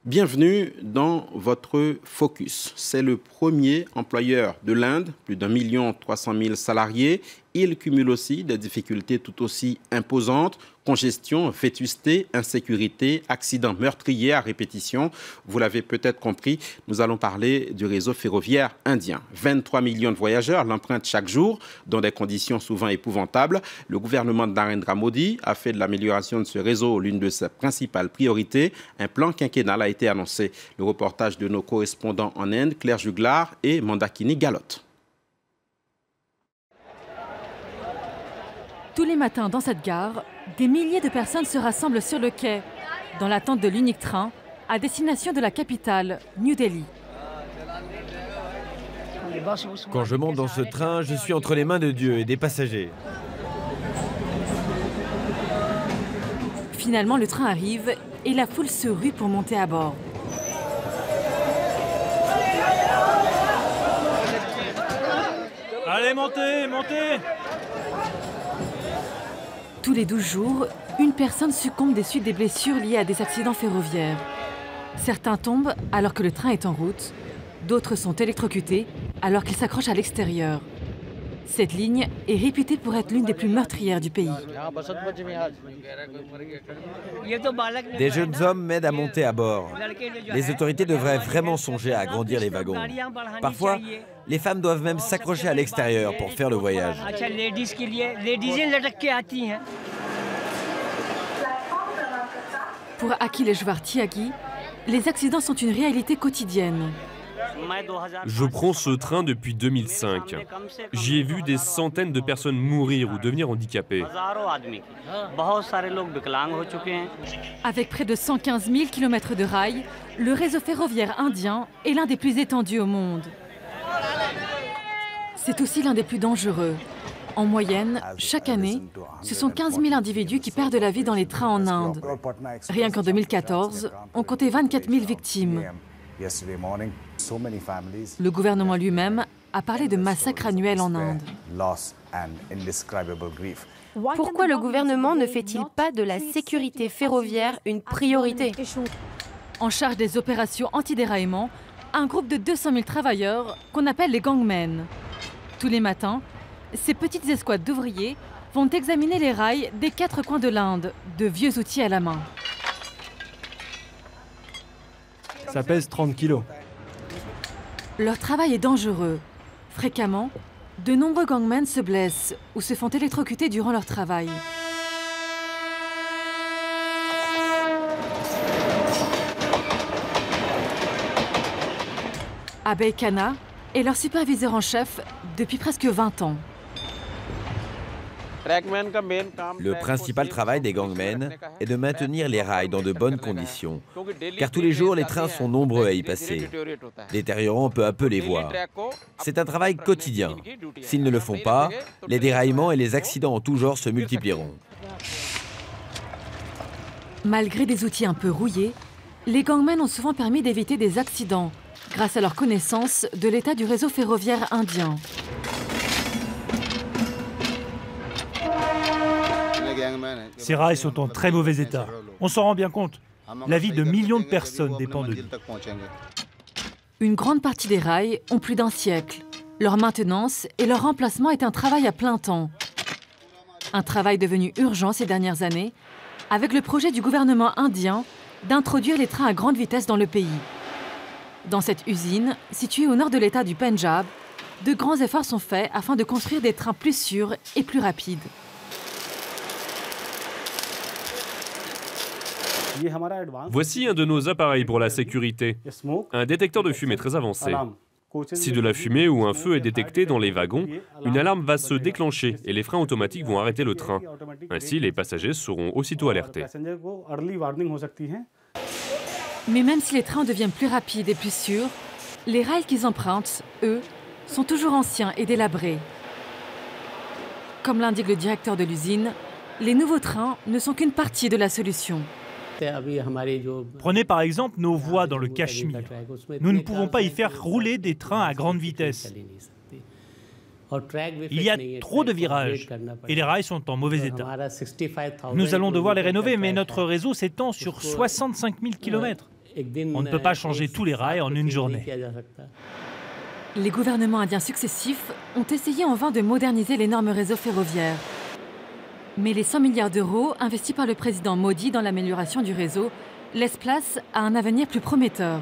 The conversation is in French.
Bienvenue dans votre Focus. C'est le premier employeur de l'Inde, plus d'1,3 million salariés. Il cumule aussi des difficultés tout aussi imposantes, congestion, vétusté, insécurité, accidents meurtriers à répétition. Vous l'avez peut-être compris, nous allons parler du réseau ferroviaire indien. 23 millions de voyageurs l'empruntent chaque jour, dans des conditions souvent épouvantables. Le gouvernement de Narendra Modi a fait de l'amélioration de ce réseau l'une de ses principales priorités. Un plan quinquennal a été annoncé. Le reportage de nos correspondants en Inde, Claire Juglar et Mandakini Galotte. Tous les matins, dans cette gare, des milliers de personnes se rassemblent sur le quai, dans l'attente de l'unique train à destination de la capitale, New Delhi. Quand je monte dans ce train, je suis entre les mains de Dieu et des passagers. Finalement, le train arrive et la foule se rue pour monter à bord. Allez, montez, montez! Tous les 12 jours, une personne succombe des suites des blessures liées à des accidents ferroviaires. Certains tombent alors que le train est en route, d'autres sont électrocutés alors qu'ils s'accrochent à l'extérieur. Cette ligne est réputée pour être l'une des plus meurtrières du pays. Des jeunes hommes m'aident à monter à bord. Les autorités devraient vraiment songer à agrandir les wagons. Parfois, les femmes doivent même s'accrocher à l'extérieur pour faire le voyage. Pour Akhileshwar Tyagi, les accidents sont une réalité quotidienne. Je prends ce train depuis 2005. J'y ai vu des centaines de personnes mourir ou devenir handicapées. Avec près de 115 000 km de rails, le réseau ferroviaire indien est l'un des plus étendus au monde. C'est aussi l'un des plus dangereux. En moyenne, chaque année, ce sont 15 000 individus qui perdent la vie dans les trains en Inde. Rien qu'en 2014, on comptait 24 000 victimes. Le gouvernement lui-même a parlé de massacres annuels en Inde. Pourquoi le gouvernement ne fait-il pas de la sécurité ferroviaire une priorité? En charge des opérations anti-déraillement, un groupe de 200 000 travailleurs qu'on appelle les gangmen. Tous les matins, ces petites escouades d'ouvriers vont examiner les rails des 4 coins de l'Inde, de vieux outils à la main. Ça pèse 30 kilos. Leur travail est dangereux. Fréquemment, de nombreux gangmen se blessent ou se font électrocuter durant leur travail. Abhay Khanna est leur superviseur en chef depuis presque 20 ans. Le principal travail des gangmen est de maintenir les rails dans de bonnes conditions, car tous les jours, les trains sont nombreux à y passer, détériorant peu à peu les voies. C'est un travail quotidien. S'ils ne le font pas, les déraillements et les accidents en tout genre se multiplieront. Malgré des outils un peu rouillés, les gangmen ont souvent permis d'éviter des accidents grâce à leur connaissance de l'état du réseau ferroviaire indien. Ces rails sont en très mauvais état. On s'en rend bien compte. La vie de millions de personnes dépend de nous. Une grande partie des rails ont plus d'un siècle. Leur maintenance et leur remplacement est un travail à plein temps. Un travail devenu urgent ces dernières années, avec le projet du gouvernement indien d'introduire les trains à grande vitesse dans le pays. Dans cette usine, située au nord de l'État du Pendjab, de grands efforts sont faits afin de construire des trains plus sûrs et plus rapides. Voici un de nos appareils pour la sécurité. Un détecteur de fumée très avancé. Si de la fumée ou un feu est détecté dans les wagons, une alarme va se déclencher et les freins automatiques vont arrêter le train. Ainsi, les passagers seront aussitôt alertés. Mais même si les trains deviennent plus rapides et plus sûrs, les rails qu'ils empruntent, eux, sont toujours anciens et délabrés. Comme l'indique le directeur de l'usine, les nouveaux trains ne sont qu'une partie de la solution. Prenez par exemple nos voies dans le Cachemire. Nous ne pouvons pas y faire rouler des trains à grande vitesse. Il y a trop de virages et les rails sont en mauvais état. Nous allons devoir les rénover, mais notre réseau s'étend sur 65 000 km. On ne peut pas changer tous les rails en une journée. Les gouvernements indiens successifs ont essayé en vain de moderniser l'énorme réseau ferroviaire. Mais les 100 milliards d'euros investis par le président Modi dans l'amélioration du réseau laissent place à un avenir plus prometteur.